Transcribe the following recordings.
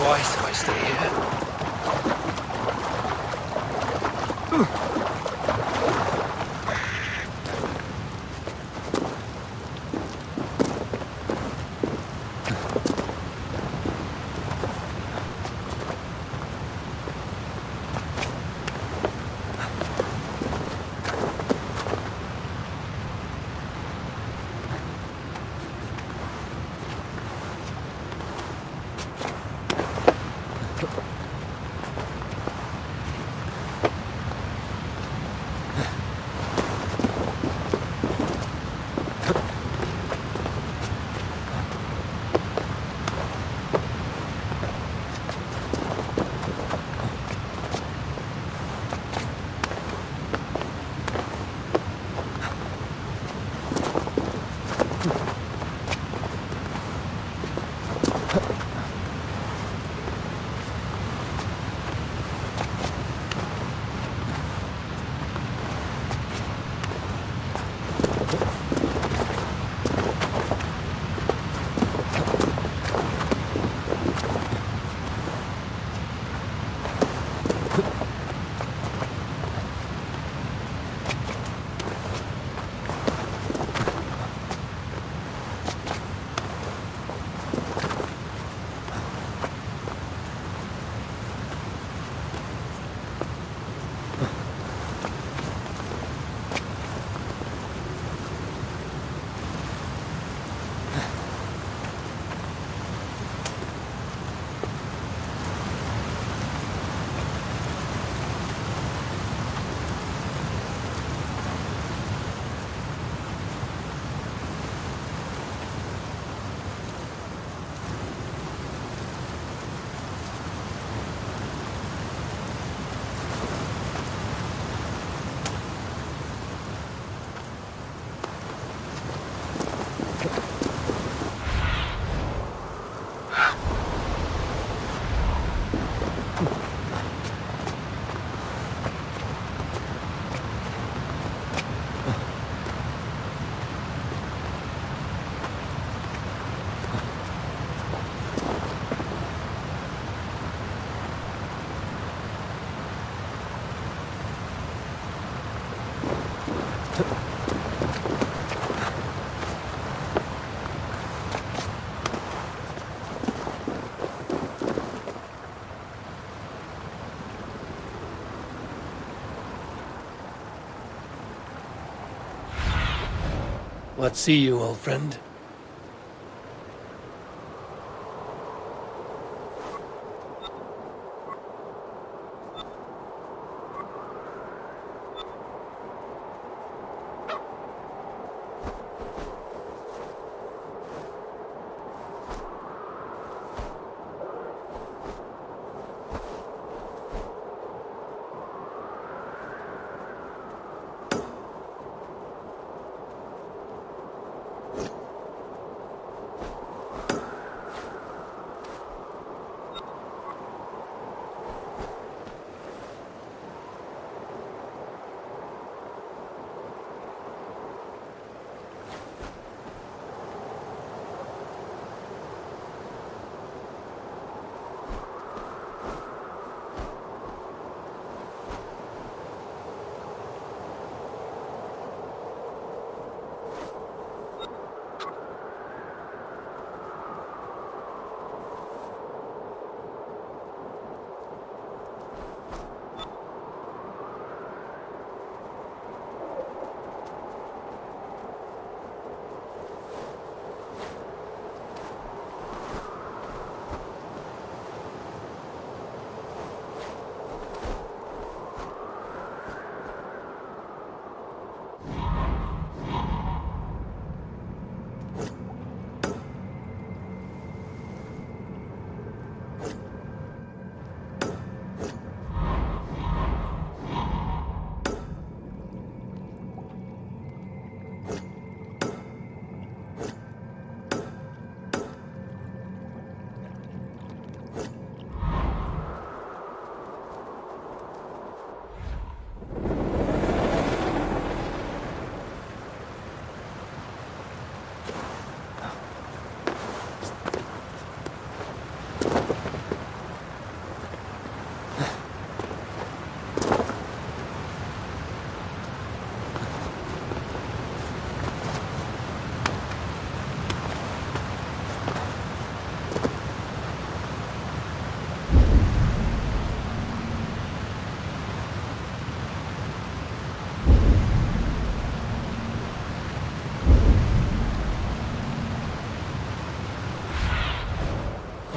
Twice if I stay here. What see you, old friend?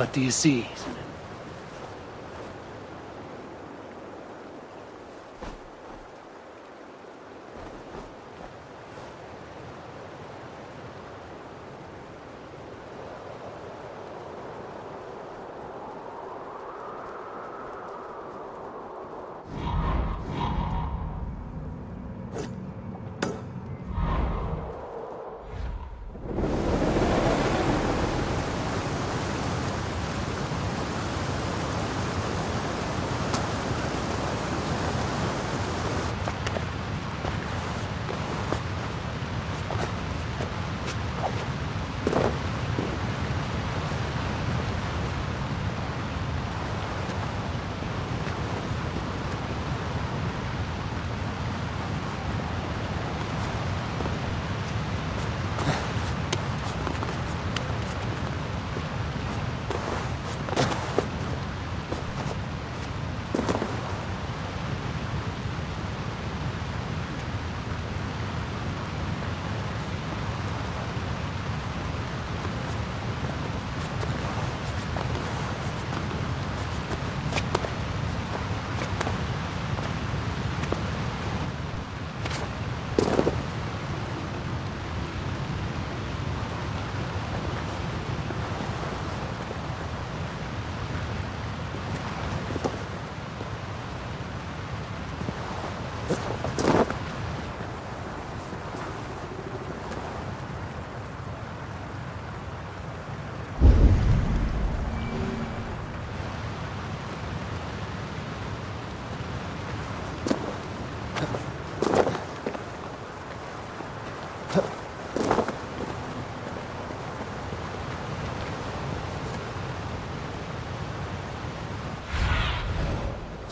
What do you see?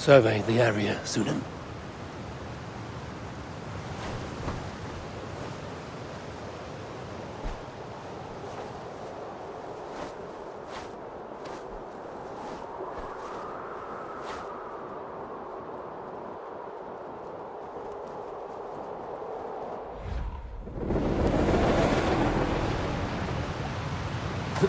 Survey the area, Sunan. I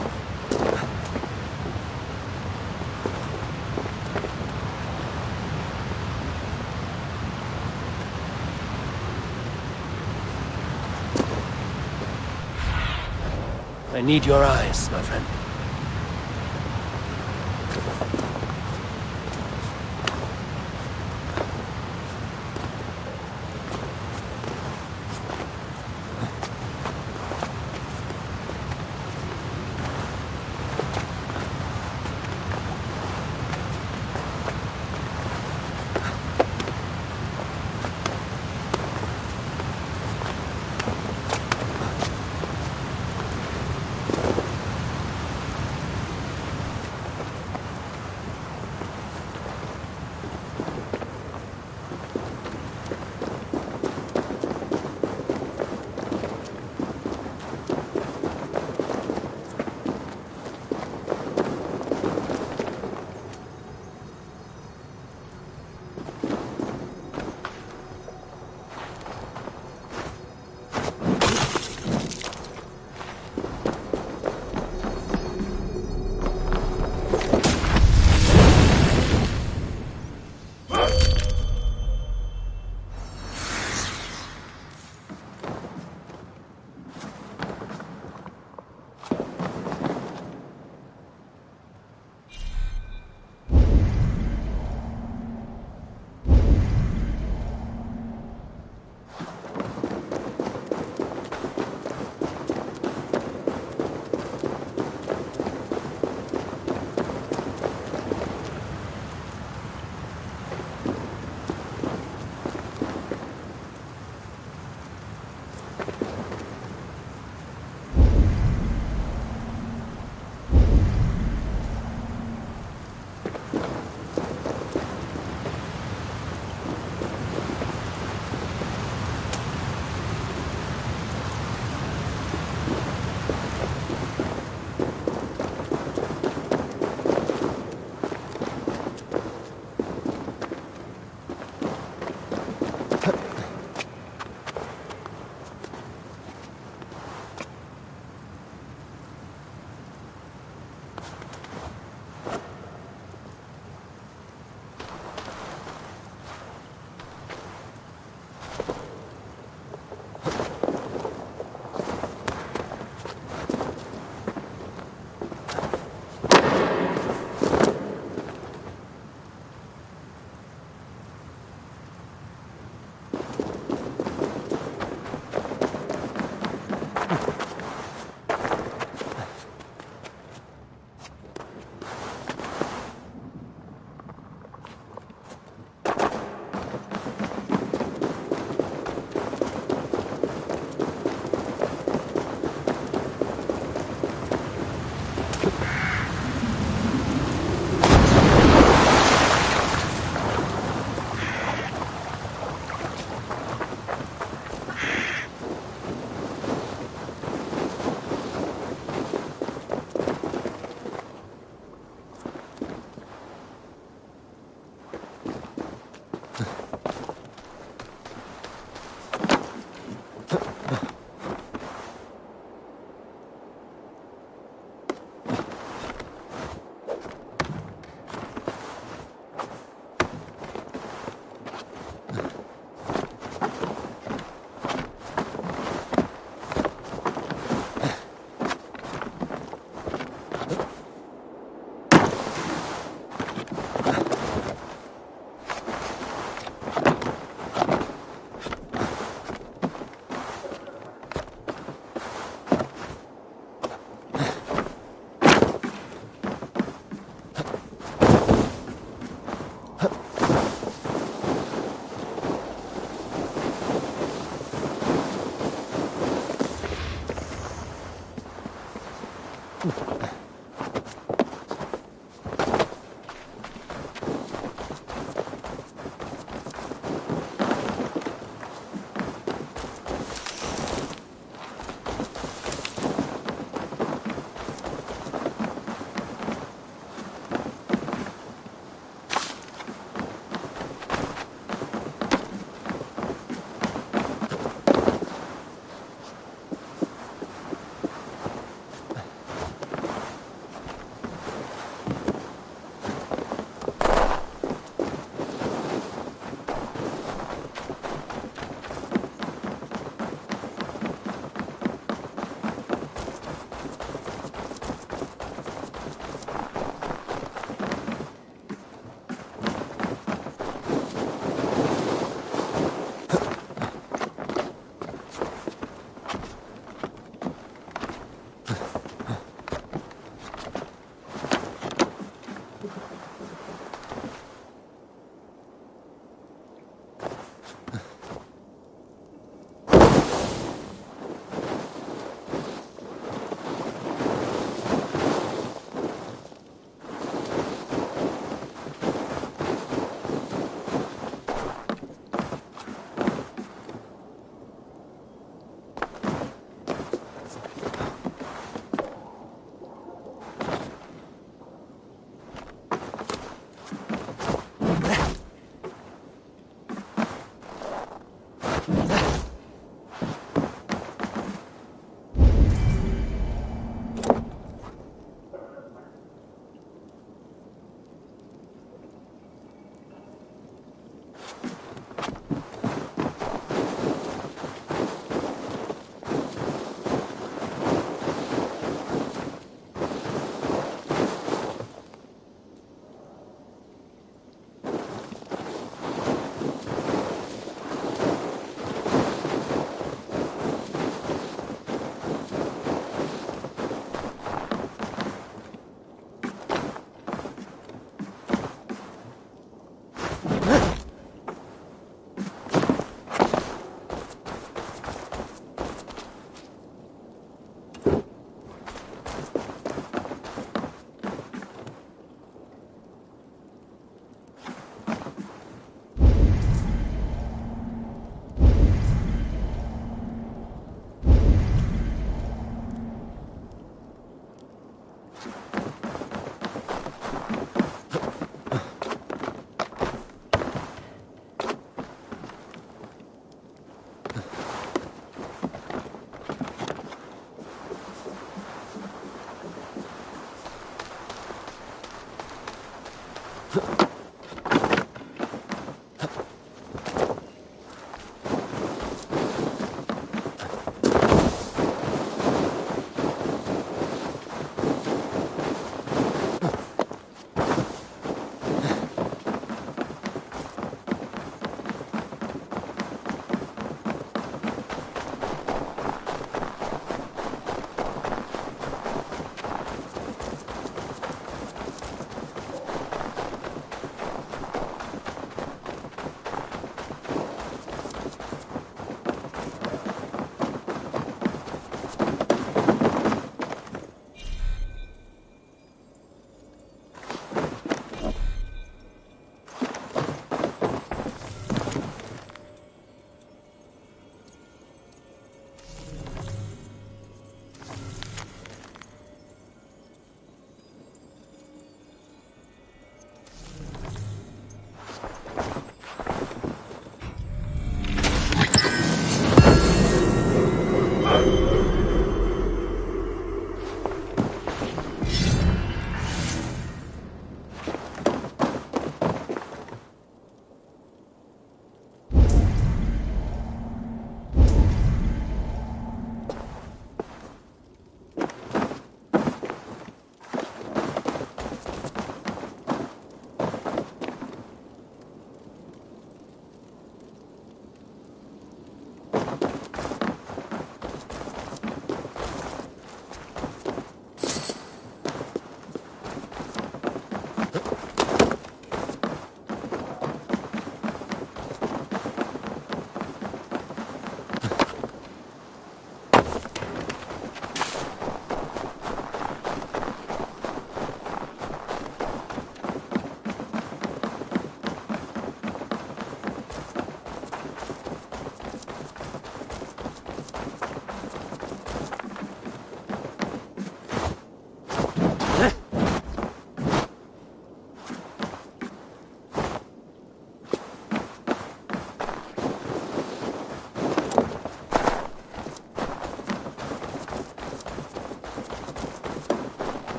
need your eyes, my friend.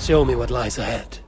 Show me what lies ahead.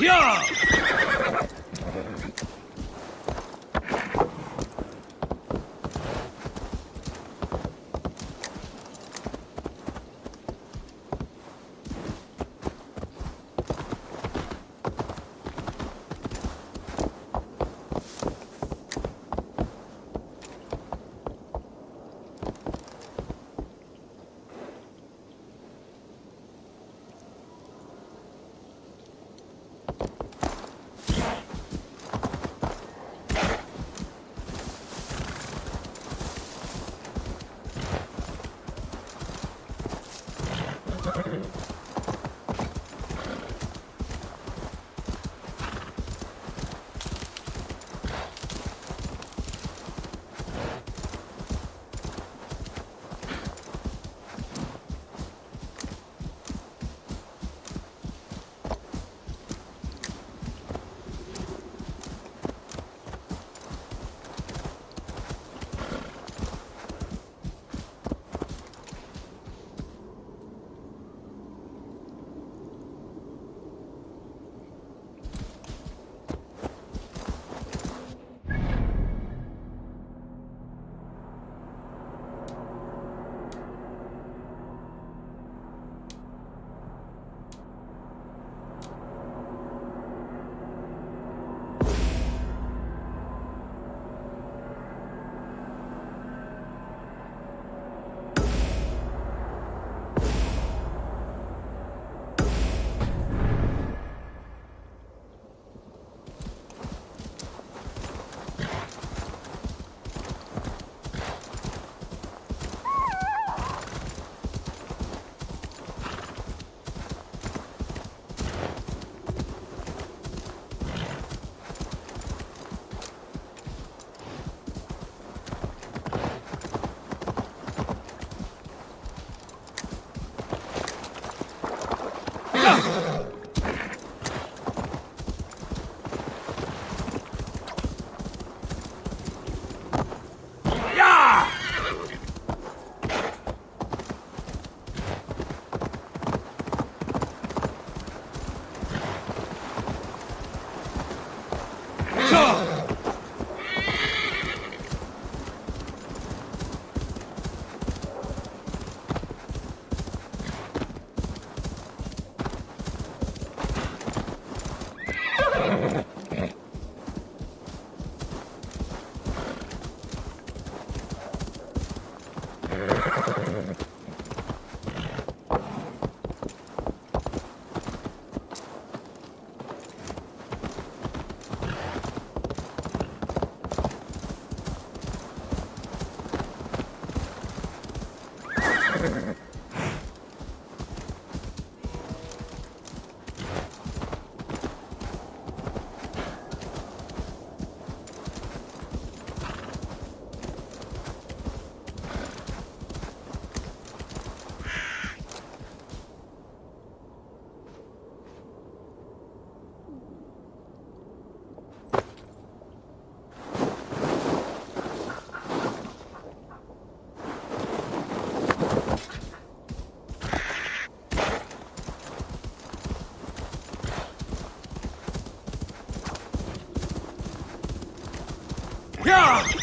Yeah! Yeah!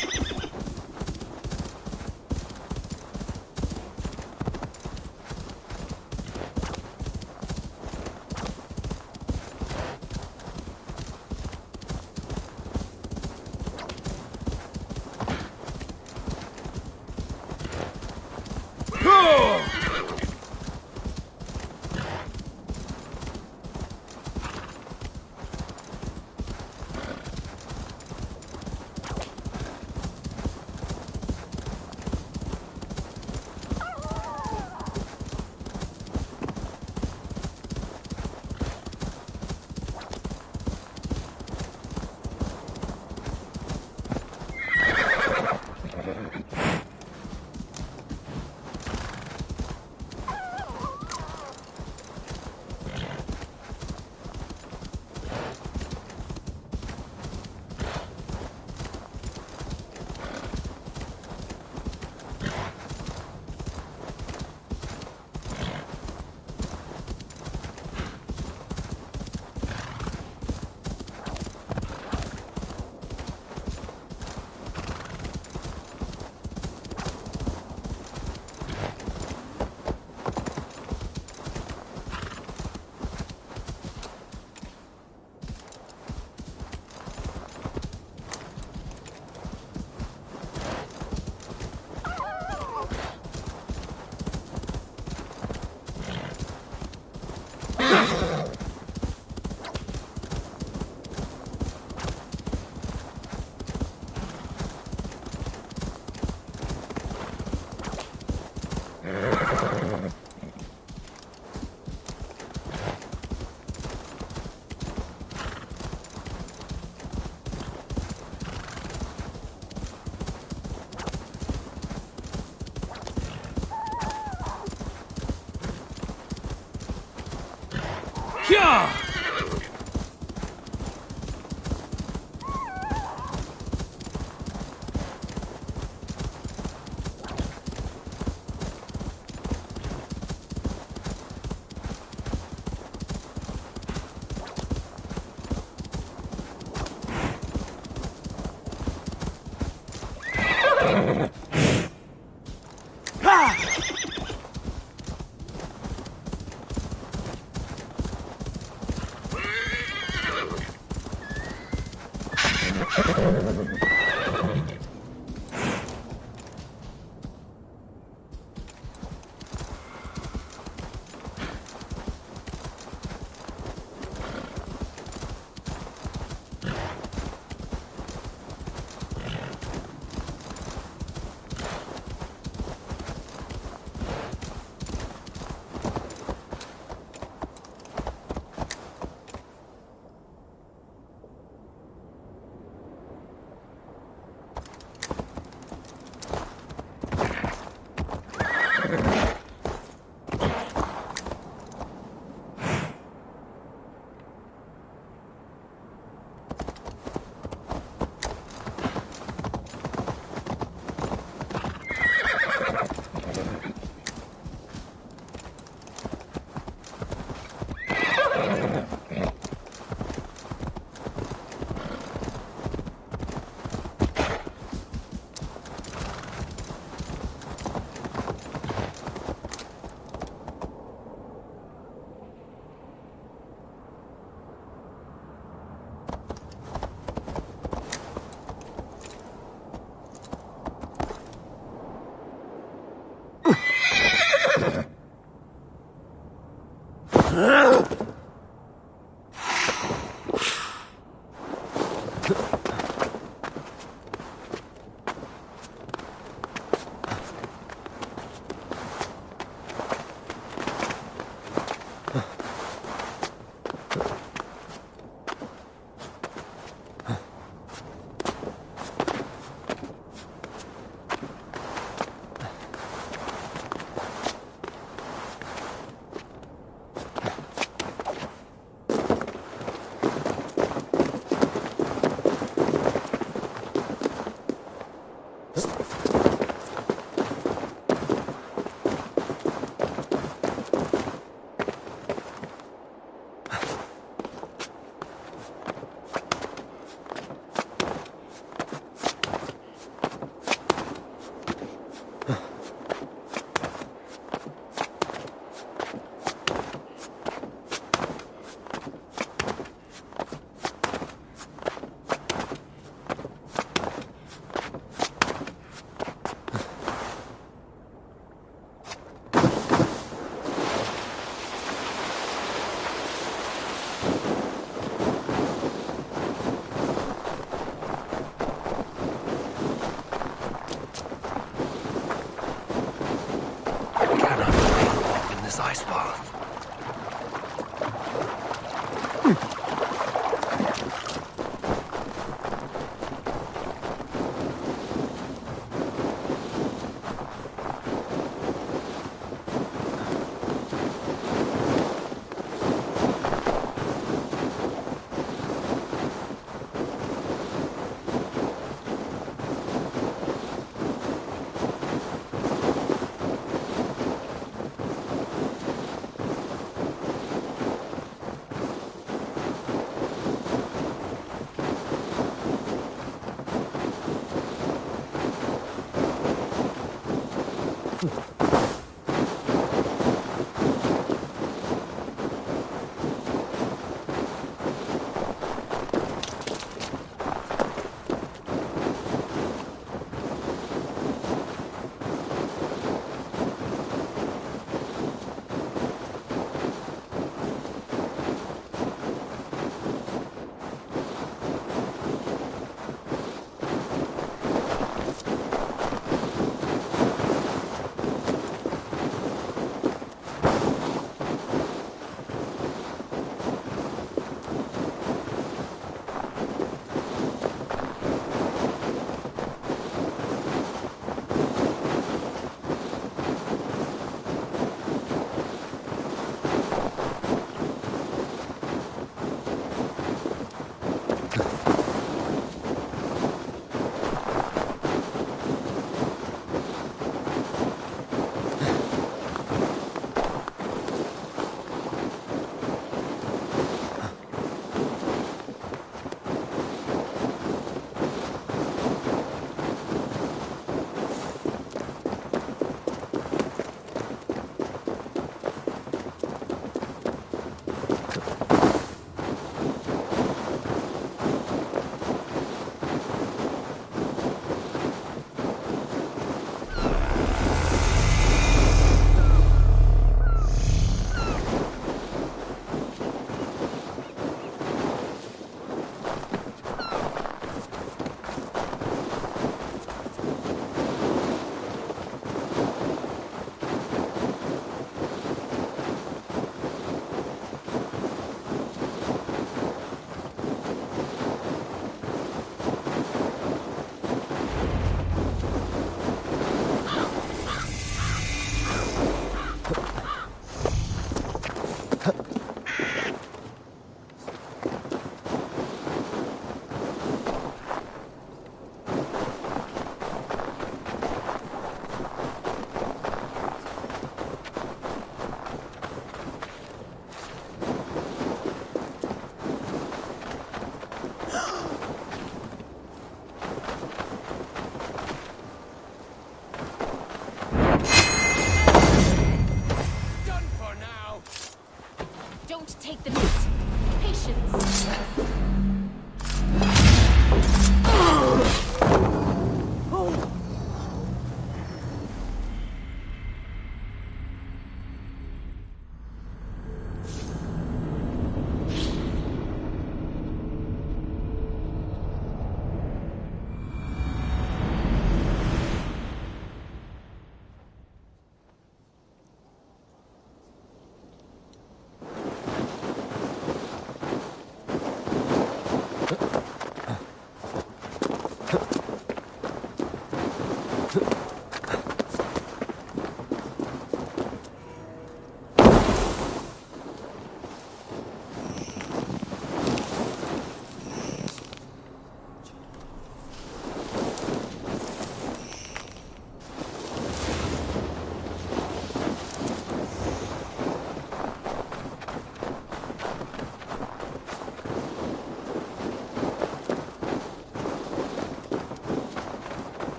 Yeah!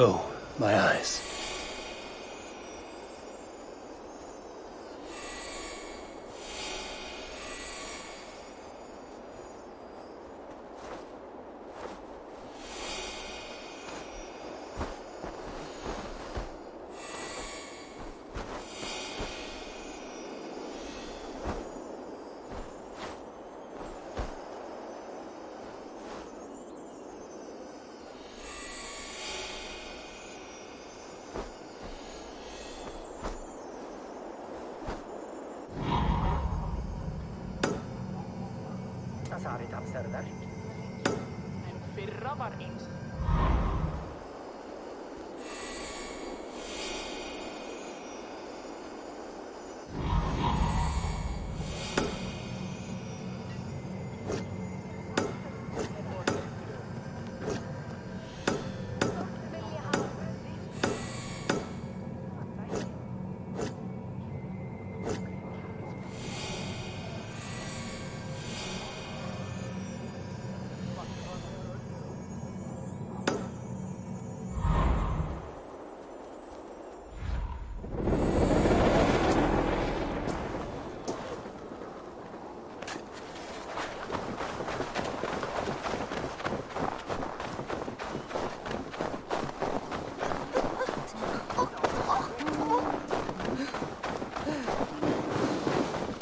Oh, my eyes.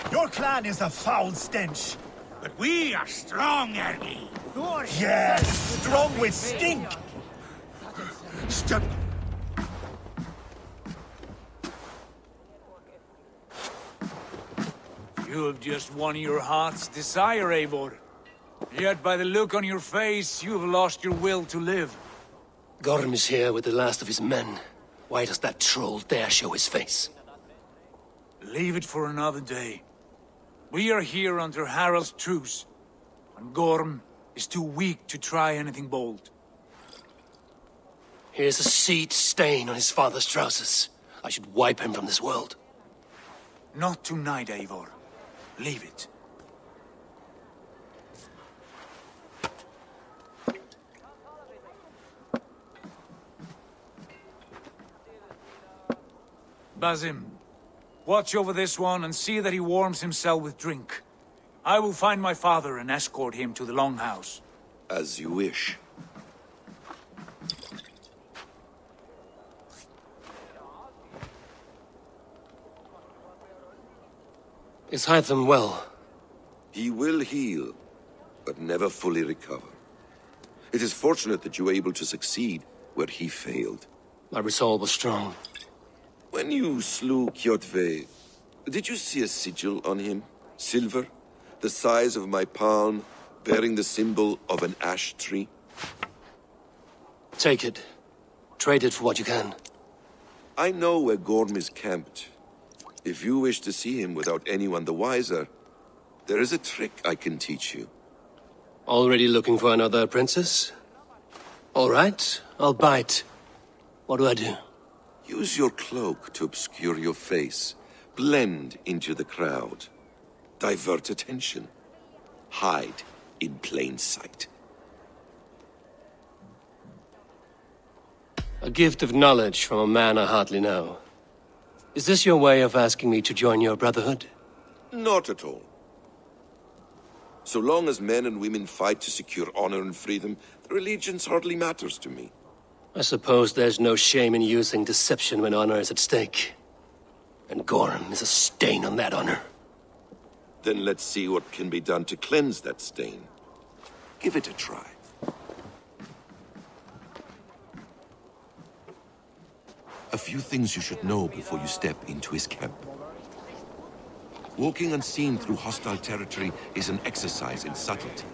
Your clan is a foul stench. But we are strong, Ergi. Yes, strong with stink. Stop. You have just won your heart's desire, Eivor. Yet by the look on your face, you have lost your will to live. Gorm is here with the last of his men. Why does that troll dare show his face? Leave it for another day. We are here under Harald's truce, and Gorm is too weak to try anything bold. Here's a seed stain on his father's trousers. I should wipe him from this world. Not tonight, Eivor. Leave it. Basim, watch over this one and see that he warms himself with drink. I will find my father and escort him to the Longhouse. As you wish. Is Hytham well? He will heal, but never fully recover. It is fortunate that you were able to succeed where he failed. My resolve was strong. When you slew Kjotve, did you see a sigil on him? Silver? The size of my palm, bearing the symbol of an ash tree? Take it. Trade it for what you can. I know where Gorm is camped. If you wish to see him without anyone the wiser, there is a trick I can teach you. Already looking for another princess? All right, I'll bite. What do I do? Use your cloak to obscure your face. Blend into the crowd. Divert attention. Hide in plain sight. A gift of knowledge from a man I hardly know. Is this your way of asking me to join your brotherhood? Not at all. So long as men and women fight to secure honor and freedom, their allegiance hardly matters to me. I suppose there's no shame in using deception when honor is at stake. And Gorm is a stain on that honor. Then let's see what can be done to cleanse that stain. Give it a try. A few things you should know before you step into his camp. Walking unseen through hostile territory is an exercise in subtlety.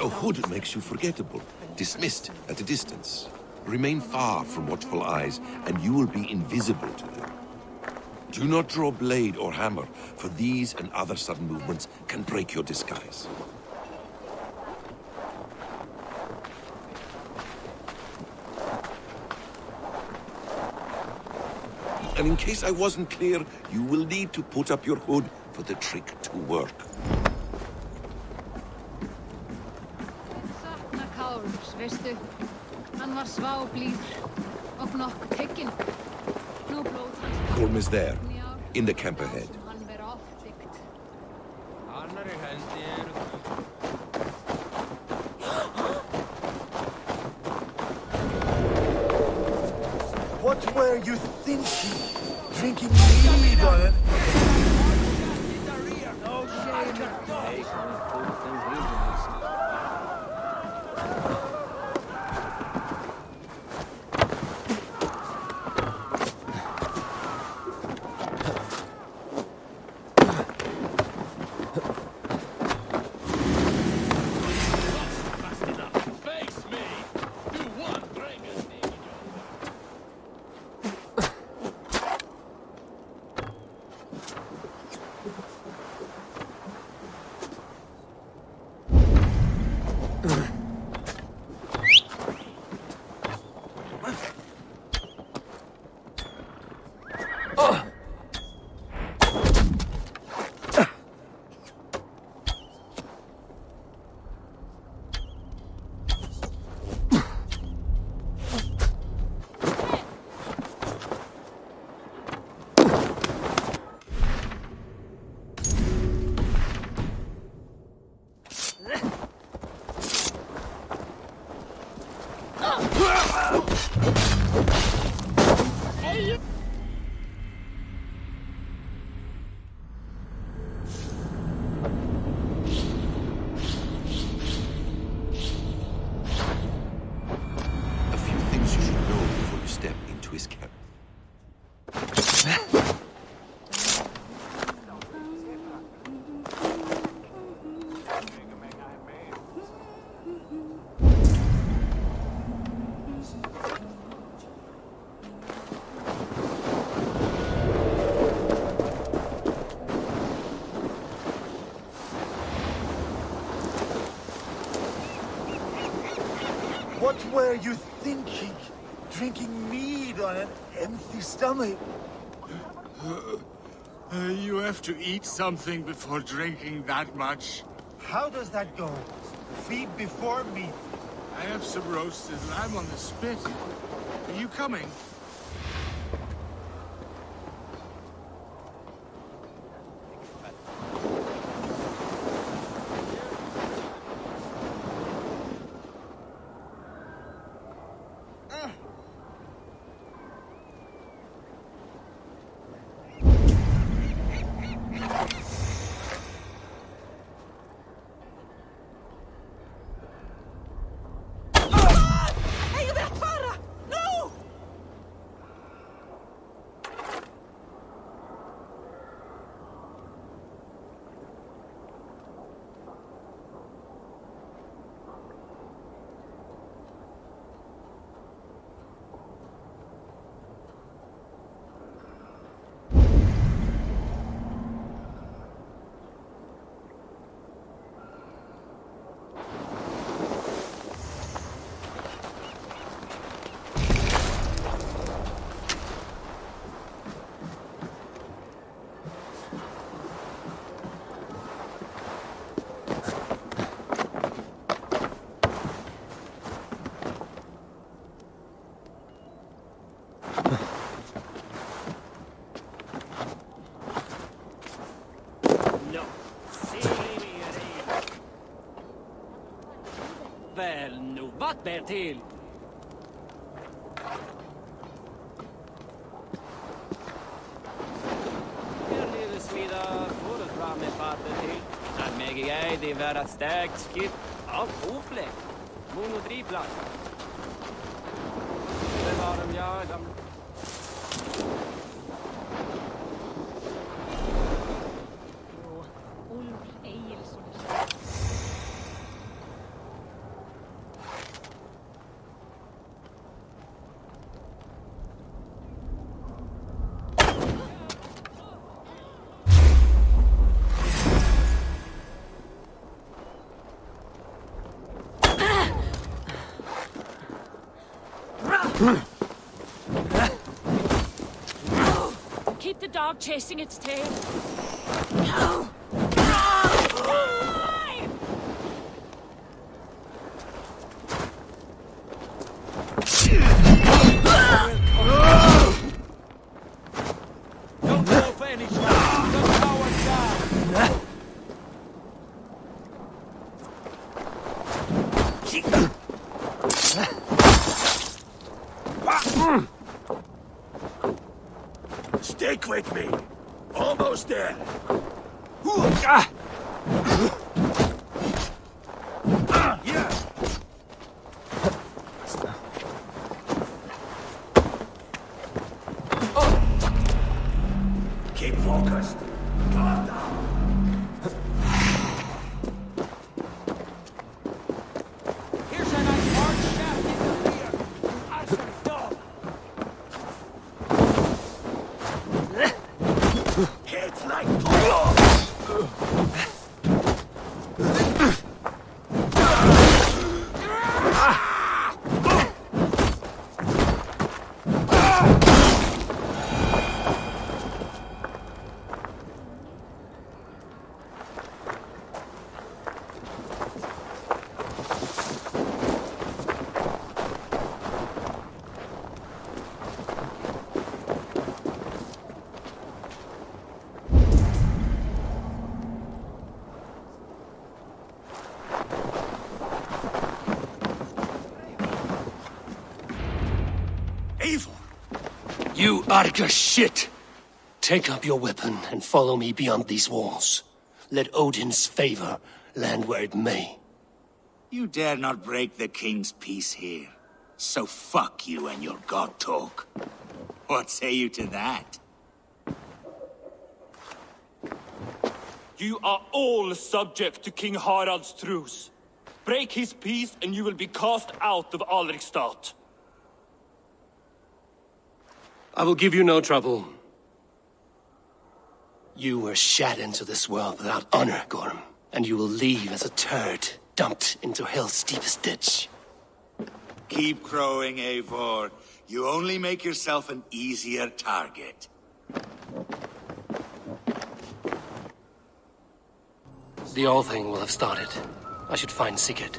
A hood makes you forgettable, dismissed at a distance. Remain far from watchful eyes, and you will be invisible to them. Do not draw blade or hammer, for these and other sudden movements can break your disguise. And in case I wasn't clear, you will need to put up your hood for the trick to work. Veistu, hann var sváblíður og nokkuð tekinn. Nú blóð hans Gorm is there, in the camp ahead. sem hann ver oft byggt. Annarri hendi eru What were you thinking? Drinking mead on it? A few things you should know before you step into his camp. What were you thinking? Drinking mead on an empty stomach? You have to eat something before drinking that much. How does that go? Feed before meat. I have some roasted lamb on the spit. Are you coming? Väl nog, vart bär till? Smida får du fram med papper till. Att mig är det värda stärkt skip. Allt ofläck. Monodrivplatt. Det var de jag gamla. Ulf Egilsson. Keep the dog chasing its tail. Keep focused. Calm down. Here's a nice hard shaft in the rear. Awesome dog. Hits like Evil! You Arga shit! Take up your weapon and follow me beyond these walls. Let Odin's favor land where it may. You dare not break the king's peace here. So fuck you and your god talk. What say you to that? You are all subject to King Harald's truce. Break his peace and you will be cast out of Alrikstad. I will give you no trouble. You were shat into this world without honor, Gorm, and you will leave as a turd dumped into hell's deepest ditch. Keep crowing, Eivor. You only make yourself an easier target. The all thing will have started. I should find Sigurd.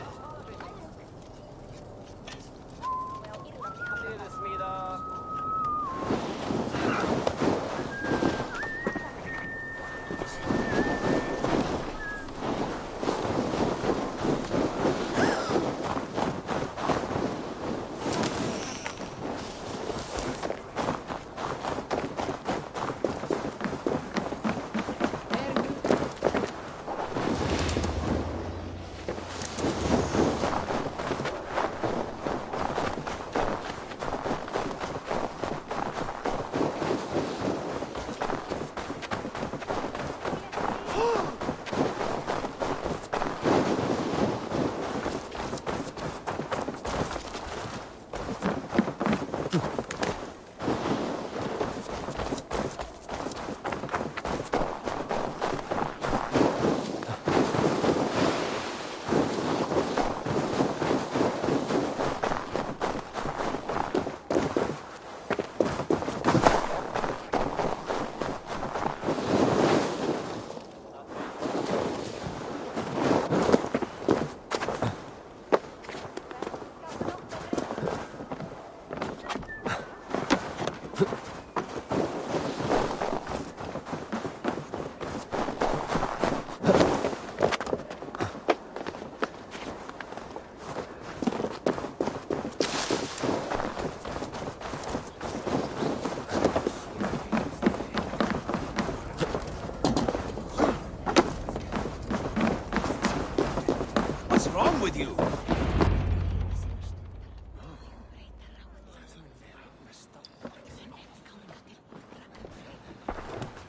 With you.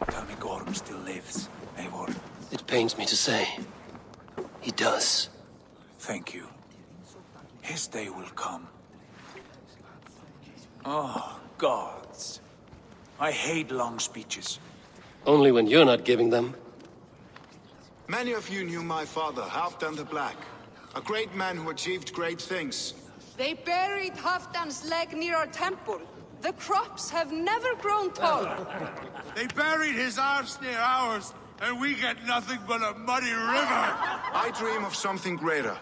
Tell me Gorm still lives, Eivor. It pains me to say. He does. Thank you. His day will come. Oh, gods. I hate long speeches. Only when you're not giving them. Many of you knew my father, Halfdan the Black. A great man who achieved great things. They buried Halfdan's leg near our temple. The crops have never grown taller. They buried his arse near ours, and we get nothing but a muddy river. I dream of something greater.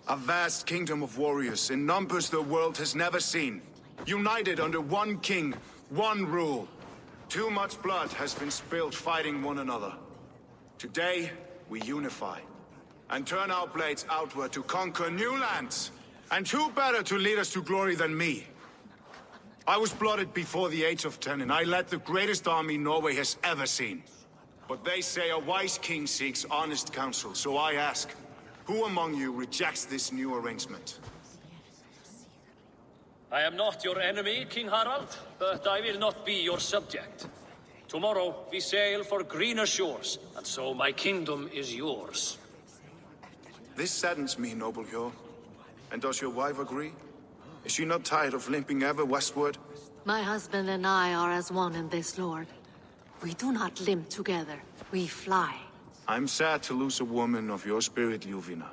A vast kingdom of warriors in numbers the world has never seen. United under one king, one rule. Too much blood has been spilled fighting one another. Today, we unify. And turn our blades outward to conquer new lands. And who better to lead us to glory than me? I was blooded before the age of 10, and I led the greatest army Norway has ever seen. but they say a wise king seeks honest counsel, so I ask, who among you rejects this new arrangement? I am not your enemy, King Harald, but I will not be your subject. Tomorrow we sail for greener shores, and so my kingdom is yours. This saddens me, noble Hjor. And does your wife agree? Is she not tired of limping ever westward? My husband and I are as one in this, Lord. We do not limp together, we fly. I'm sad to lose a woman of your spirit, Yuvina.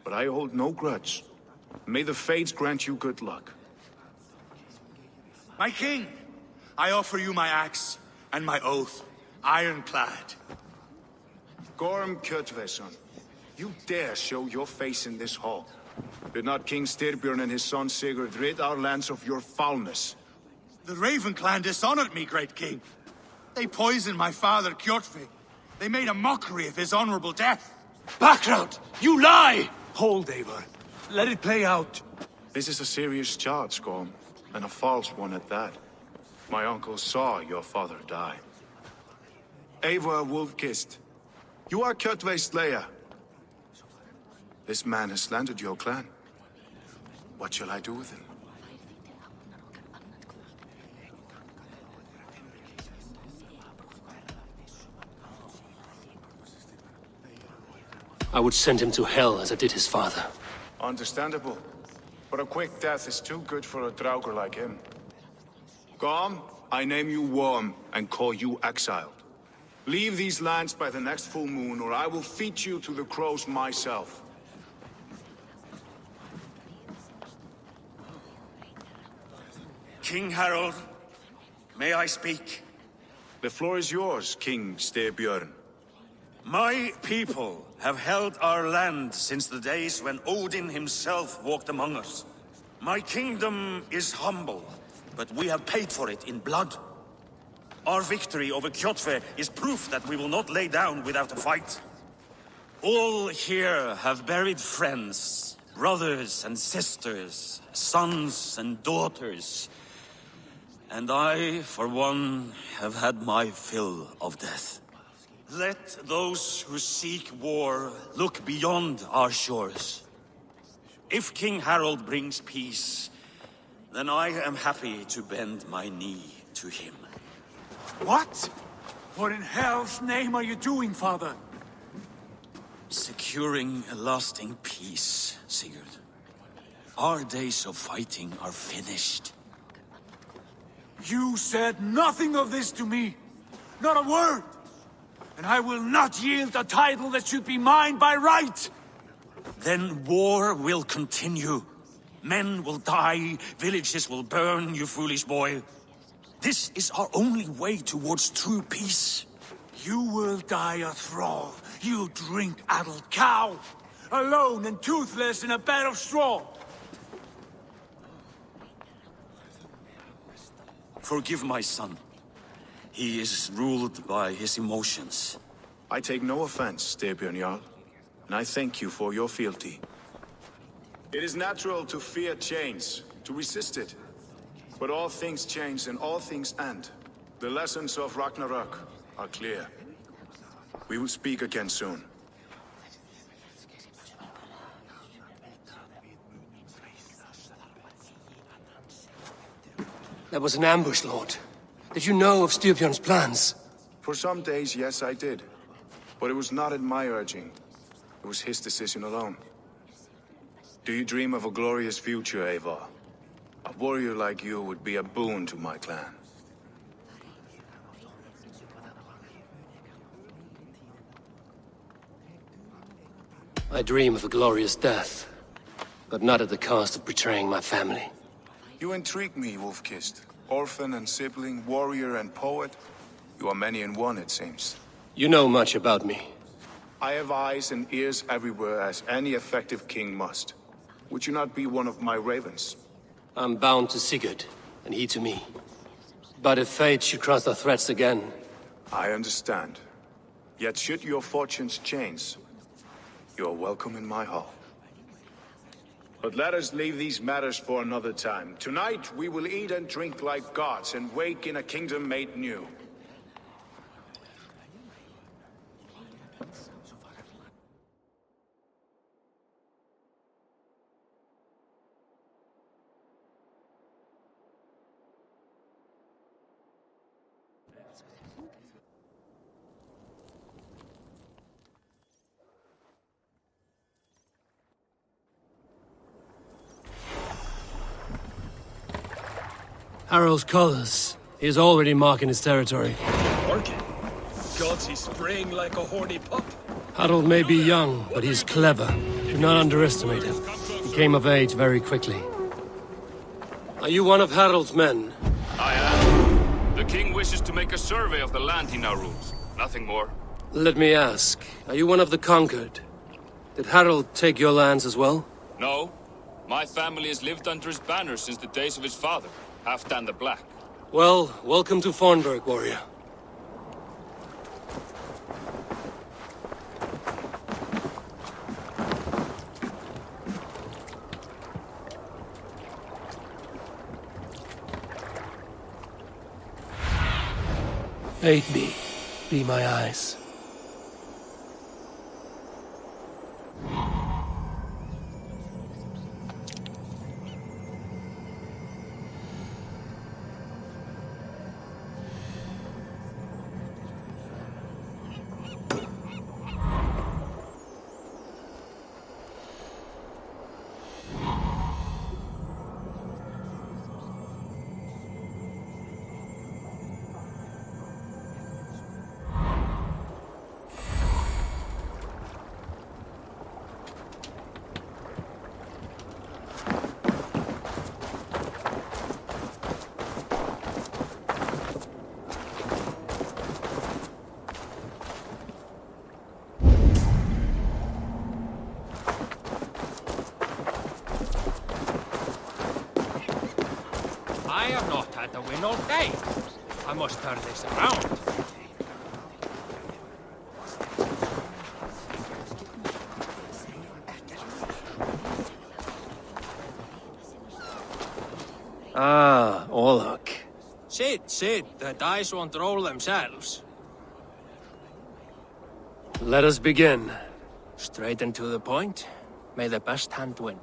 But I hold no grudge. May the fates grant you good luck. My king, I offer you my axe and my oath, ironclad. Gorm Kjotveson, you dare show your face in this hall. Did not King Styrbjörn and his son Sigurd rid our lands of your foulness? The Raven clan dishonored me, great king. They poisoned my father, Kjotve. They made a mockery of his honorable death. Background! You lie! Hold, Eivor. Let it play out. This is a serious charge, Gorm, and a false one at that. My uncle saw your father die. Eivor Wolf-Kissed, you are Kjotve's slayer. This man has slandered your clan. What shall I do with him? I would send him to hell as I did his father. Understandable. But a quick death is too good for a Draugr like him. Gorm, I name you Worm and call you exiled. Leave these lands by the next full moon, or I will feed you to the crows myself. King Harald, may I speak? The floor is yours, King Styrbjörn. My people have held our land since the days when Odin himself walked among us. My kingdom is humble, but we have paid for it in blood. Our victory over Kjotve is proof that we will not lay down without a fight. All here have buried friends, brothers and sisters, sons and daughters. And I, for one, have had my fill of death. Let those who seek war look beyond our shores. If King Harald brings peace, then I am happy to bend my knee to him. What? What in hell's name are you doing, father? Securing a lasting peace, Sigurd. Our days of fighting are finished. You said nothing of this to me. Not a word. And I will not yield a title that should be mine by right! Then war will continue. Men will die, villages will burn, you foolish boy. This is our only way towards true peace. You will die a thrall, you drink-addled cow! Alone and toothless in a bed of straw! Forgive my son. He is ruled by his emotions. I take no offense, Styrbjörn Jarl, and I thank you for your fealty. It is natural to fear change, to resist it. But all things change and all things end. The lessons of Ragnarok are clear. We will speak again soon. That was an ambush, Lord. Did you know of Styrbjörn's plans? For some days, yes, I did. But it was not at my urging. It was his decision alone. Do you dream of a glorious future, Eivor? A warrior like you would be a boon to my clan. I dream of a glorious death, but not at the cost of betraying my family. You intrigue me, Wolf-Kissed. Orphan and sibling, warrior and poet. You are many in one, it seems. You know much about me. I have eyes and ears everywhere, as any effective king must. Would you not be one of my ravens? I'm bound to Sigurd, and he to me. But if fate should cross our threats again... I understand. Yet should your fortunes change, you are welcome in my hall. But let us leave these matters for another time. Tonight, we will eat and drink like gods and wake in a kingdom made new. Harald's colors. He is already marking his territory. Marking? Gods, he's spraying like a horny pup. Harold may be young, but he's clever. Do not underestimate him. He came of age very quickly. Are you one of Harold's men? I am. The king wishes to make a survey of the land he now rules. Nothing more. Let me ask, are you one of the conquered? Did Harold take your lands as well? No. My family has lived under his banner since the days of his father, Halfdan the Black. Well, welcome to Fornburg, warrior. Aid me. Be my eyes. I have not had to win all day. I must turn this around. Ah, Orlok. Sit. The dice won't roll themselves. Let us begin. Straight and to the point. May the best hand win.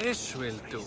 This will do.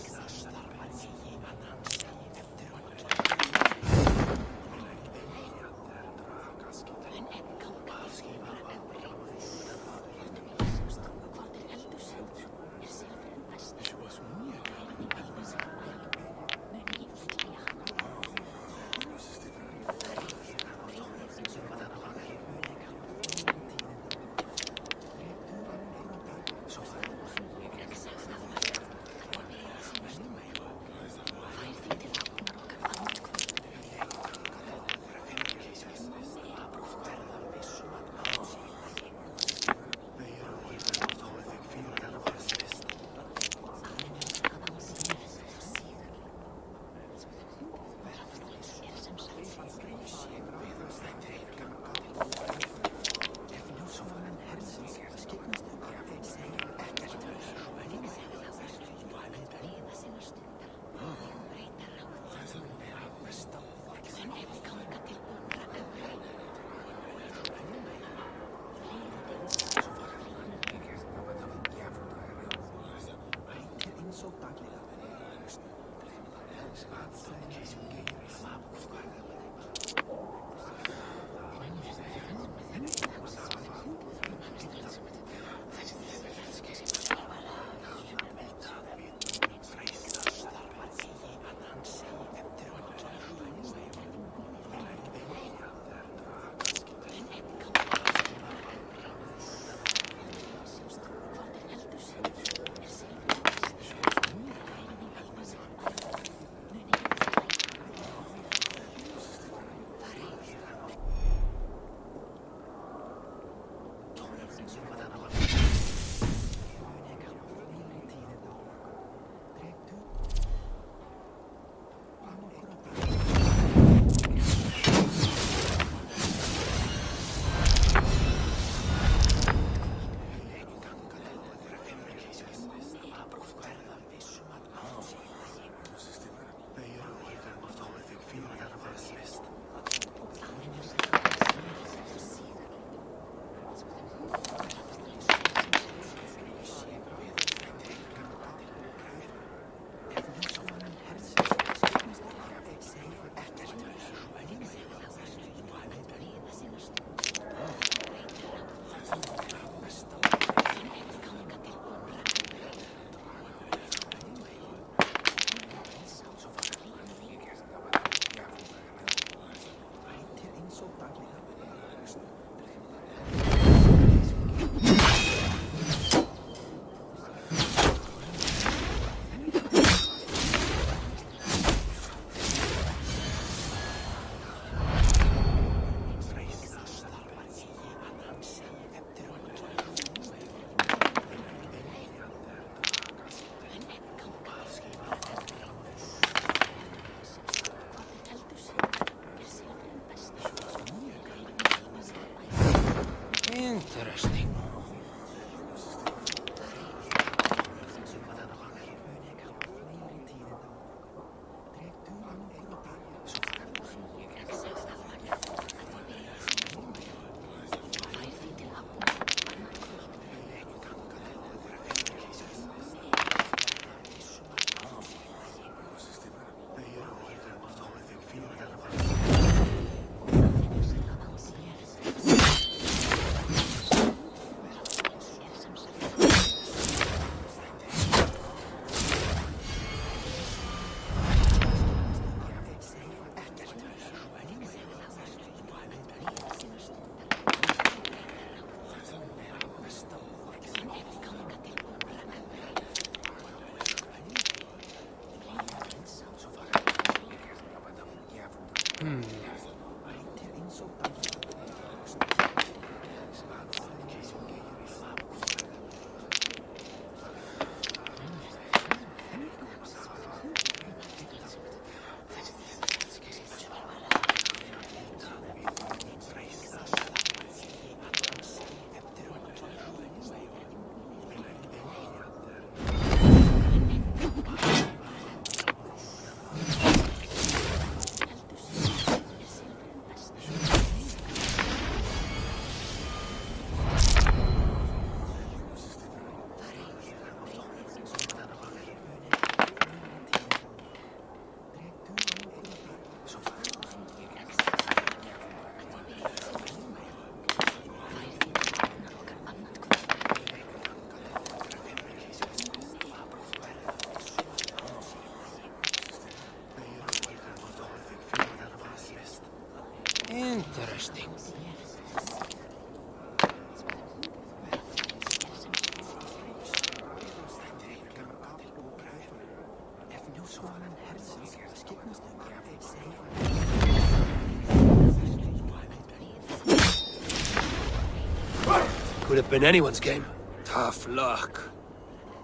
Could have been anyone's game. Tough luck.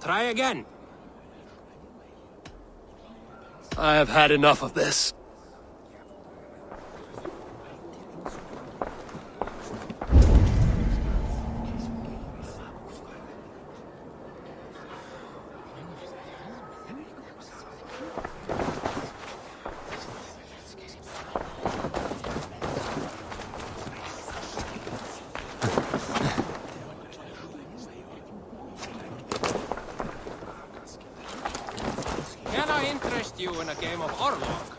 Try again. I have had enough of this. Can I interest you in a game of Orlog?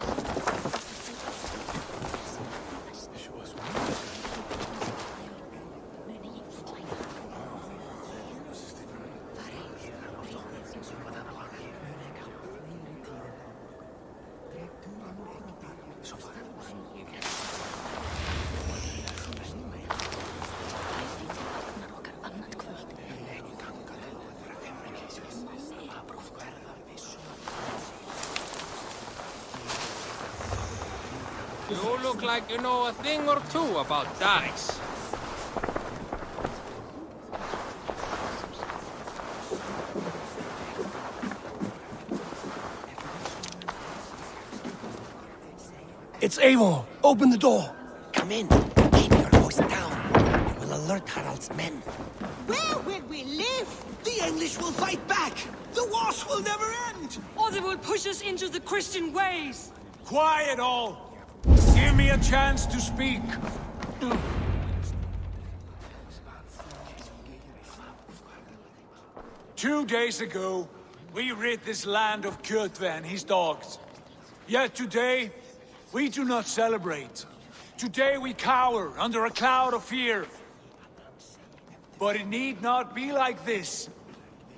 You look like you know a thing or two about dice. It's Eivor! Open the door! Come in. Keep your voice down. You will alert Harald's men. Where will we live? The English will fight back! The wars will never end! Or they will push us into the Christian ways. Quiet all! Give me a chance to speak. 2 days ago, we rid this land of Kjotve and his dogs. Yet today, we do not celebrate. Today we cower under a cloud of fear. But it need not be like this.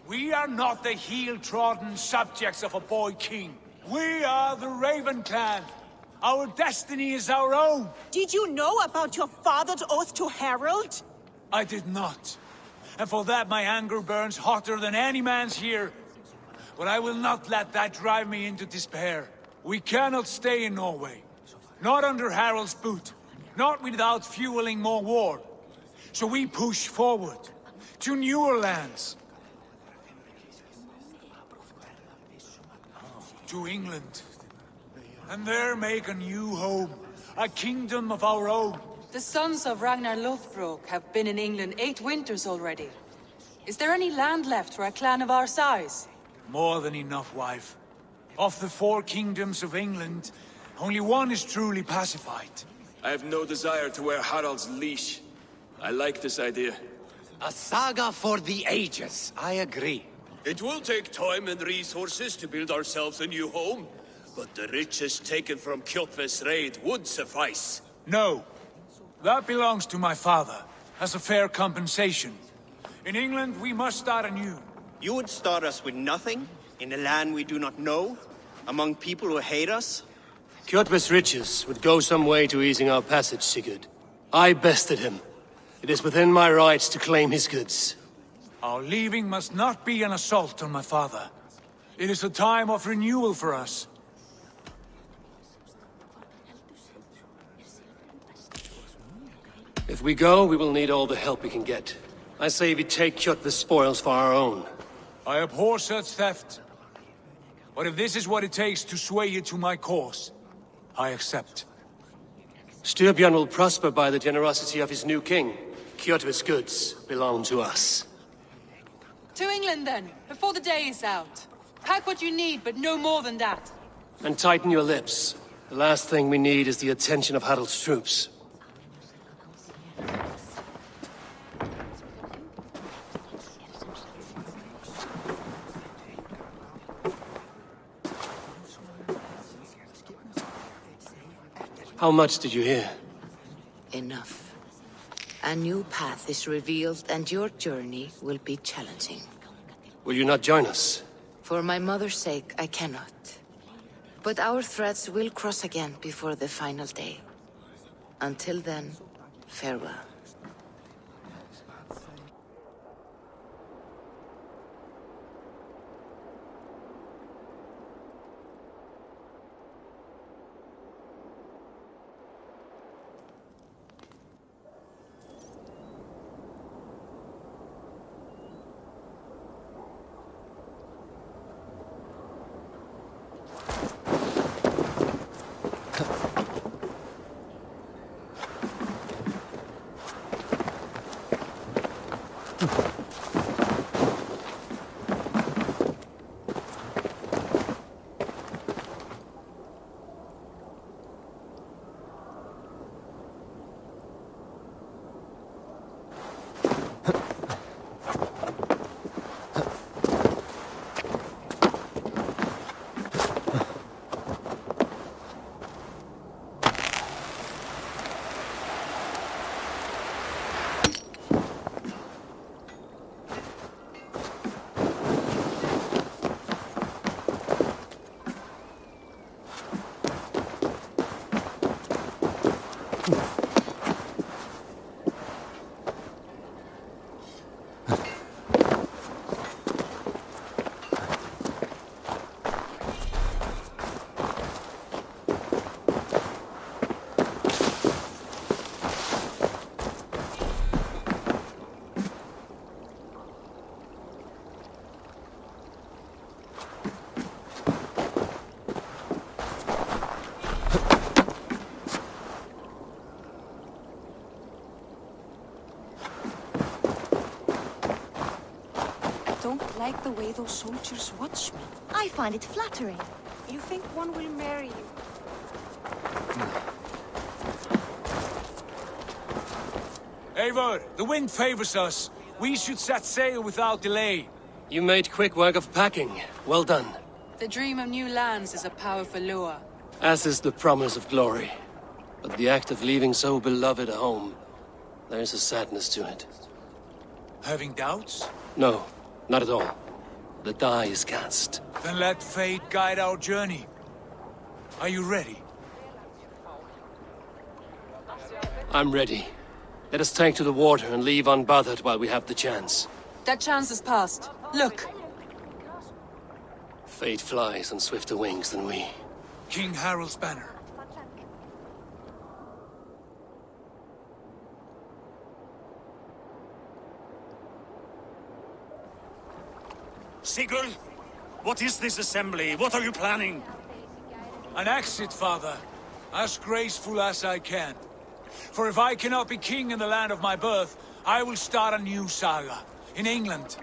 We are not the heel-trodden subjects of a boy king. We are the Raven clan. Our destiny is our own. Did you know about your father's oath to Harald? I did not. And for that my anger burns hotter than any man's here. But I will not let that drive me into despair. We cannot stay in Norway. Not under Harald's boot. Not without fueling more war. So we push forward. To newer lands. To England. And there make a new home. A kingdom of our own. The sons of Ragnar Lothbrok have been in England 8 winters already. Is there any land left for a clan of our size? More than enough, wife. Of the 4 kingdoms of England, only one is truly pacified. I have no desire to wear Harald's leash. I like this idea. A saga for the ages, I agree. It will take time and resources to build ourselves a new home, but the riches taken from Kjotve's raid would suffice. No. That belongs to my father, as a fair compensation. In England, we must start anew. You would start us with nothing? In a land we do not know? Among people who hate us? Kjotve's riches would go some way to easing our passage, Sigurd. I bested him. It is within my rights to claim his goods. Our leaving must not be an assault on my father. It is a time of renewal for us. If we go, we will need all the help we can get. I say we take Kjotve's spoils for our own. I abhor such theft. But if this is what it takes to sway you to my cause, I accept. Styrbjörn will prosper by the generosity of his new king. Kjotve's goods belong to us. To England then, before the day is out. Pack what you need, but no more than that. And tighten your lips. The last thing we need is the attention of Harald's troops. How much did you hear? Enough. A new path is revealed, and your journey will be challenging. Will you not join us? For my mother's sake, I cannot. But our threads will cross again before the final day. Until then, farewell. Don't like the way those soldiers watch me. I find it flattering. You think one will marry you? Eivor, the wind favors us. We should set sail without delay. You made quick work of packing. Well done. The dream of new lands is a powerful lure. As is the promise of glory. But the act of leaving so beloved a home, there is a sadness to it. Having doubts? No, not at all. The die is cast. Then let fate guide our journey. Are you ready? I'm ready. Let us take to the water and leave unbothered while we have the chance. That chance is past. Look! Fate flies on swifter wings than we. King Harald's banner. Sigurd, what is this assembly? What are you planning? An exit, father. As graceful as I can. For if I cannot be king in the land of my birth, I will start a new saga. In England.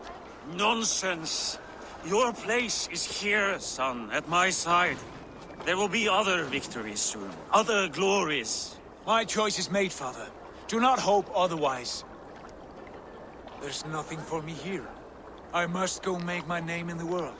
Nonsense. Your place is here, son, at my side. There will be other victories soon. Other glories. My choice is made, father. Do not hope otherwise. There's nothing for me here. I must go make my name in the world.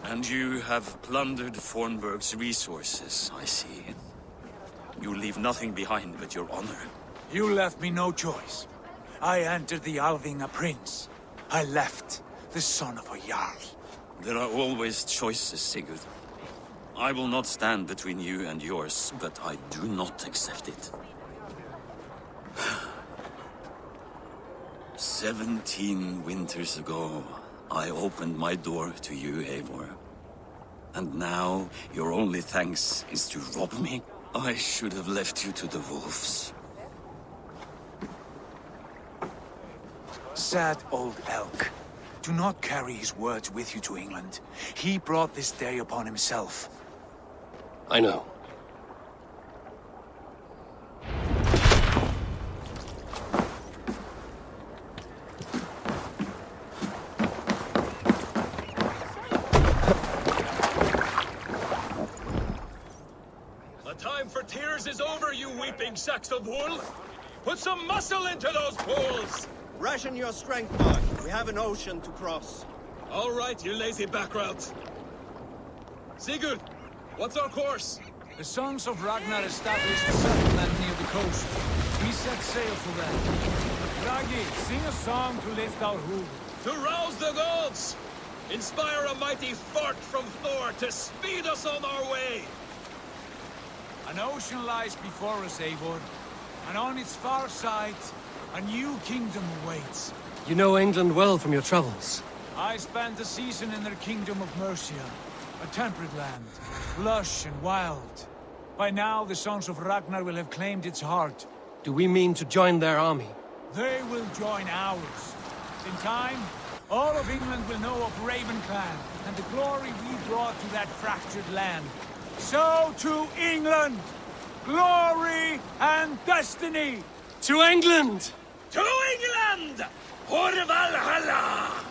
And you have plundered Fornburg's resources, I see. You leave nothing behind but your honor. You left me no choice. I entered the Alving a prince. I left the son of a Jarl. There are always choices, Sigurd. I will not stand between you and yours, but I do not accept it. 17 winters ago, I opened my door to you, Eivor. And now, your only thanks is to rob me? I should have left you to the wolves. Sad old elk. Do not carry his words with you to England. He brought this day upon himself. I know. The time for tears is over, you weeping sacks of wool! Put some muscle into those poles! Ration your strength, Mark. We have an ocean to cross. All right, you lazy backrout. Sigurd, what's our course? The Sons of Ragnar established a settlement near the coast. We set sail for them. Ragi, sing a song to lift our hoof. To rouse the gods! Inspire a mighty fart from Thor to speed us on our way! An ocean lies before us, Eivor. And on its far side, a new kingdom awaits. You know England well from your travels. I spent a season in their kingdom of Mercia. A temperate land, lush and wild. By now, the Sons of Ragnar will have claimed its heart. Do we mean to join their army? They will join ours. In time, all of England will know of Raven Clan and the glory we brought to that fractured land. So to England, glory and destiny! To England! To England! For Valhalla!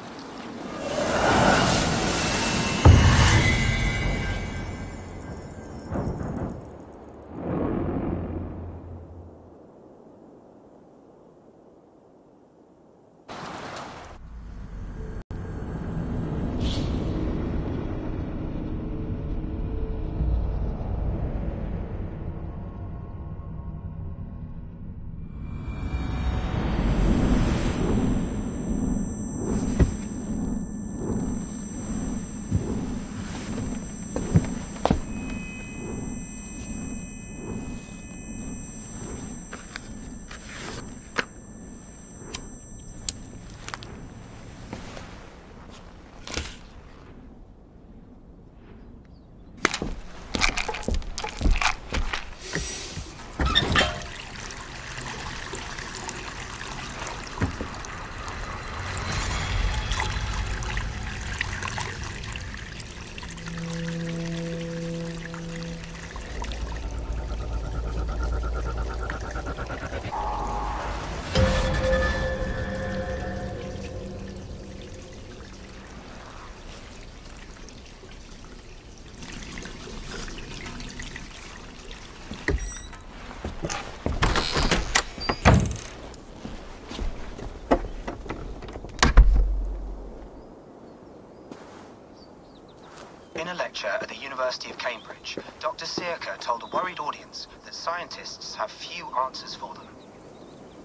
In a lecture at the University of Cambridge, Dr. Sirka told a worried audience that scientists have few answers for them.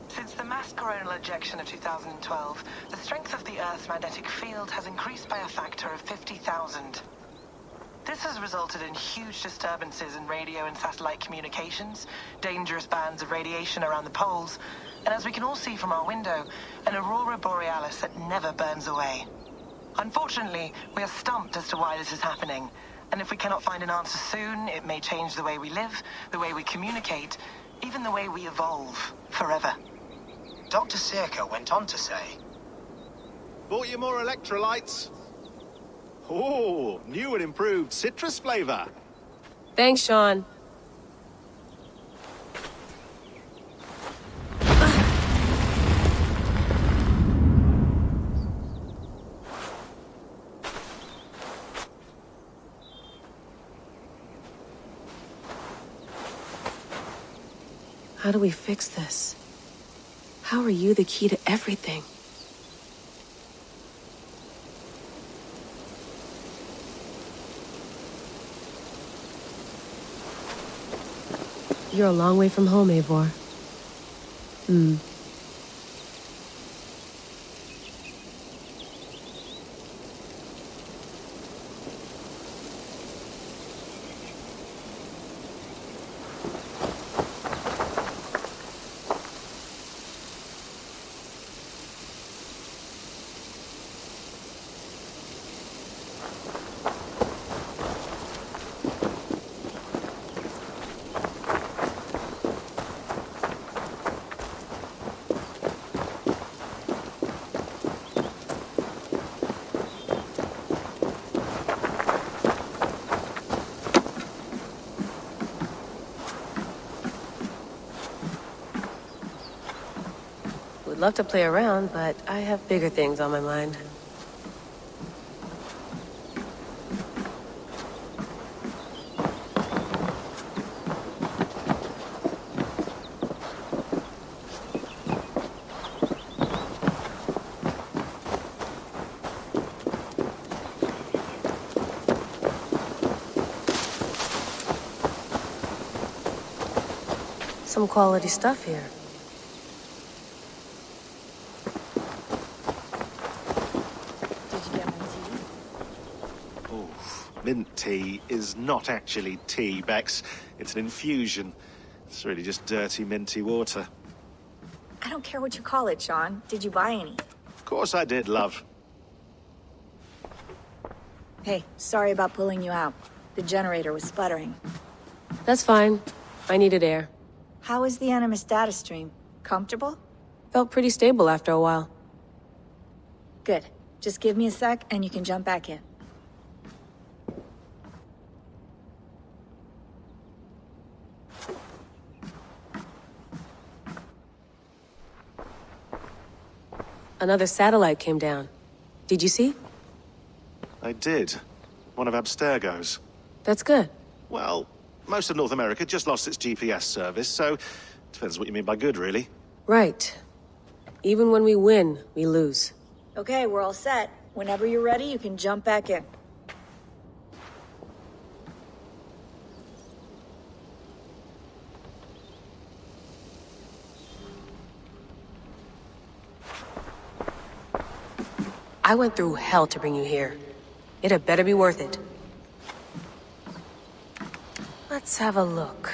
Since the mass coronal ejection of 2012, the strength of the Earth's magnetic field has increased by a factor of 50,000. This has resulted in huge disturbances in radio and satellite communications, dangerous bands of radiation around the poles, and as we can all see from our window, an aurora borealis that never burns away. Unfortunately, we are stumped as to why this is happening, and if we cannot find an answer soon, it may change the way we live, the way we communicate, even the way we evolve, forever. Dr. Sirka went on to say, Bought you more electrolytes? Oh, new and improved citrus flavor. Thanks, Sean. How do we fix this? How are you the key to everything? You're a long way from home, Eivor. Would love to play around, but I have bigger things on my mind. Some quality stuff here. Mint tea is not actually tea, Bex. It's an infusion. It's really just dirty, minty water. I don't care what you call it, Sean. Did you buy any? Of course I did, love. Hey, sorry about pulling you out. The generator was sputtering. That's fine. I needed air. How is the Animus data stream? Comfortable? Felt pretty stable after a while. Good. Just give me a sec and you can jump back in. Another satellite came down. Did you see? I did. One of Abstergo's. That's good. Well, most of North America just lost its GPS service, so depends what you mean by good, really. Right. Even when we win, we lose. Okay, we're all set. Whenever you're ready, you can jump back in. I went through hell to bring you here. It had better be worth it. Let's have a look.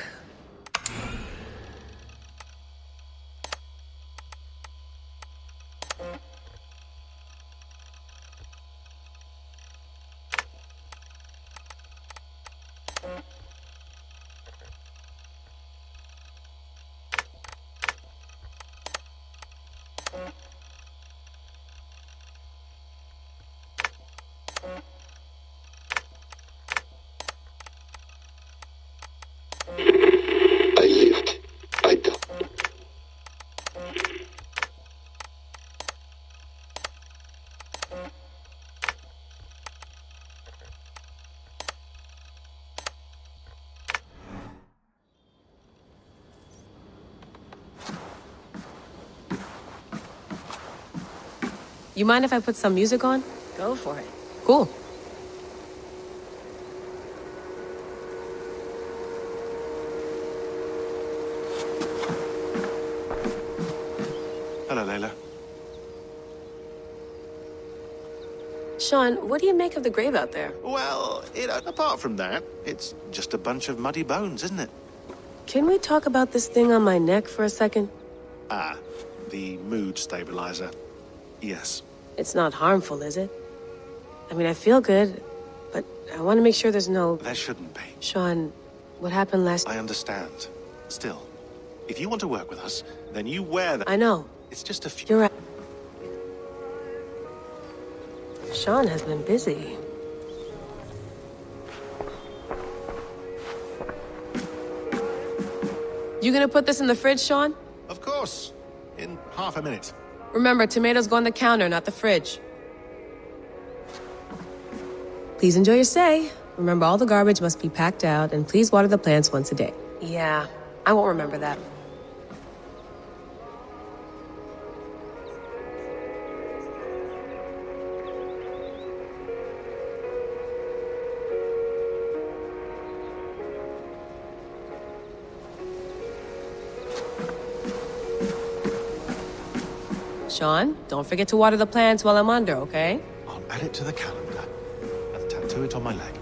You mind if I put some music on? Go for it. Cool. Hello, Layla. Sean, what do you make of the grave out there? Well, apart from that, it's just a bunch of muddy bones, isn't it? Can we talk about this thing on my neck for a second? Ah, the mood stabilizer. Yes. It's not harmful, is it? I mean, I feel good, but I want to make sure there's no... There shouldn't be. Sean, what happened last... I understand. Still, if you want to work with us, then you wear that... I know. It's just a few... You're right. Sean has been busy. You gonna put this in the fridge, Sean? Of course. In half a minute. Remember, tomatoes go on the counter, not the fridge. Please enjoy your stay. Remember, all the garbage must be packed out, and please water the plants once a day. Yeah, I won't remember that. Sean, don't forget to water the plants while I'm under, okay? I'll add it to the calendar and tattoo it on my leg.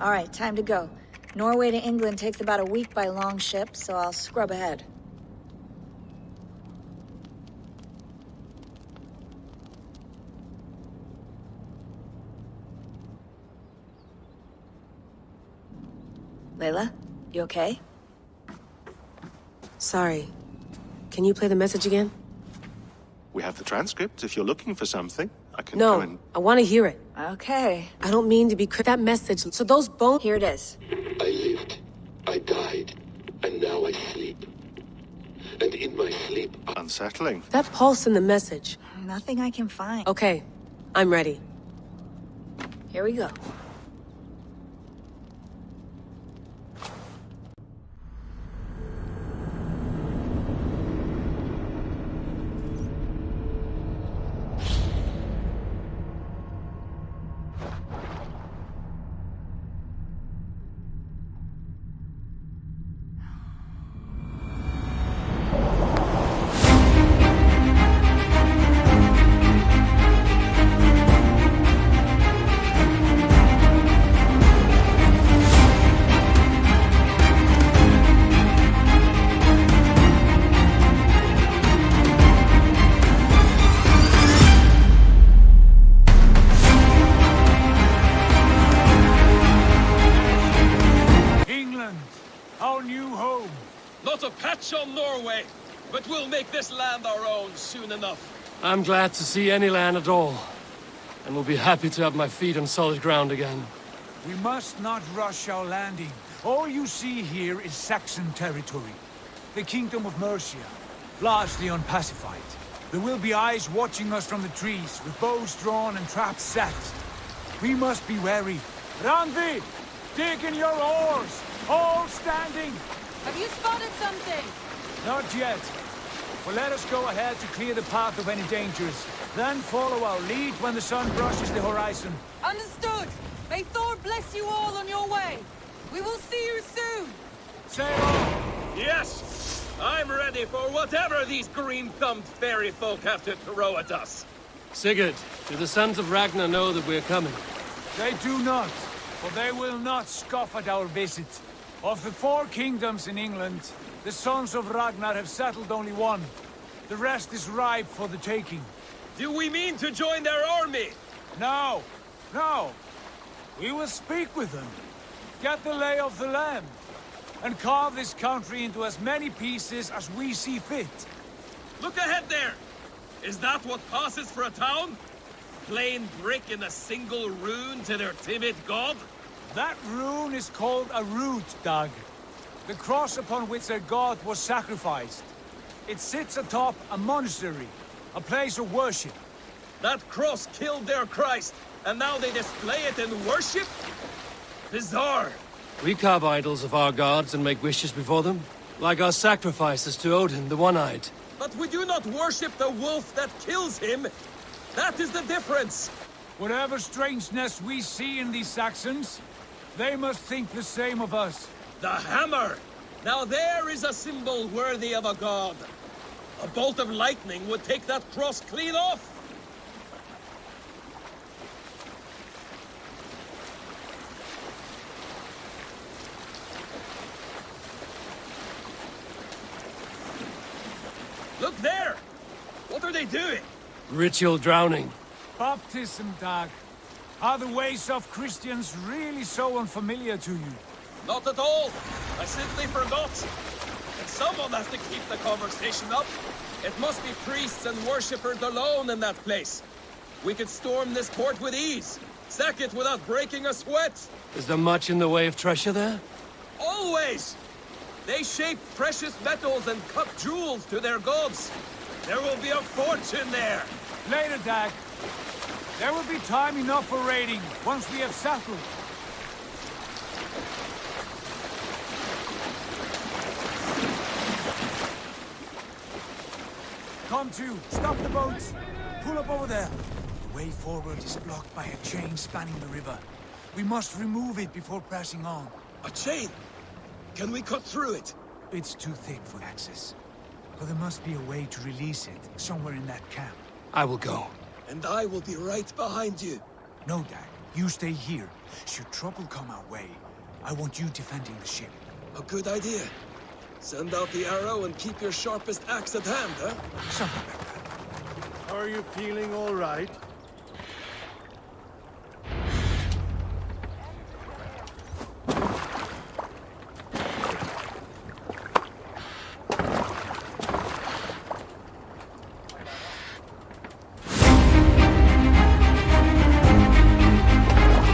All right, time to go. Norway to England takes about a week by long ship, so I'll scrub ahead. Layla, you okay? Sorry. Can you play the message again? We have the transcript if you're looking for something. I can No, go and... I want to hear it. Okay. I don't mean to be that message. So those bones... Here it is. I lived, I died, and now I sleep. And in my sleep... Unsettling. That pulse in the message. Nothing I can find. Okay, I'm ready. Here we go. march on Norway, but we'll make this land our own soon enough. I'm glad to see any land at all, and will be happy to have my feet on solid ground again. We must not rush our landing. All you see here is Saxon territory. The Kingdom of Mercia, largely unpacified. There will be eyes watching us from the trees, with bows drawn and traps set. We must be wary. Randvi, dig in your oars! All standing! Have you spotted something? Not yet. But let us go ahead to clear the path of any dangers. Then follow our lead when the sun brushes the horizon. Understood! May Thor bless you all on your way! We will see you soon! Sail on! Yes! I'm ready for whatever these green-thumbed fairy folk have to throw at us. Sigurd, do the sons of Ragnar know that we're coming? They do not, for they will not scoff at our visit. Of the 4 kingdoms in England, the sons of Ragnar have settled only one. The rest is ripe for the taking. Do we mean to join their army? No, no. We will speak with them, get the lay of the land, and carve this country into as many pieces as we see fit. Look ahead there! Is that what passes for a town? Plain brick in a single rune to their timid god? That rune is called a root, Dag. The cross upon which their god was sacrificed. It sits atop a monastery, a place of worship. That cross killed their Christ, and now they display it in worship? Bizarre. We carve idols of our gods and make wishes before them, like our sacrifices to Odin, the One-Eyed. But we do not worship the wolf that kills him. That is the difference. Whatever strangeness we see in these Saxons, they must think the same of us. The hammer! Now there is a symbol worthy of a god. A bolt of lightning would take that cross clean off. Look there! What are they doing? Ritual drowning. Baptism, Dag. Are the ways of Christians really so unfamiliar to you? Not at all. I simply forgot. And someone has to keep the conversation up. It must be priests and worshippers alone in that place. We could storm this port with ease. Sack it without breaking a sweat. Is there much in the way of treasure there? Always! They shape precious metals and cut jewels to their gods. There will be a fortune there. Later, Dag. There will be time enough for raiding, once we have settled. Come to, stop the boats. Pull up over there. The way forward is blocked by a chain spanning the river. We must remove it before pressing on. A chain? Can we cut through it? It's too thick for access. But there must be a way to release it, somewhere in that camp. I will go. And I will be right behind you. No, Dag. You stay here. Should trouble come our way, I want you defending the ship. A good idea. Send out the arrow and keep your sharpest axe at hand, huh? Something like that. Are you feeling all right?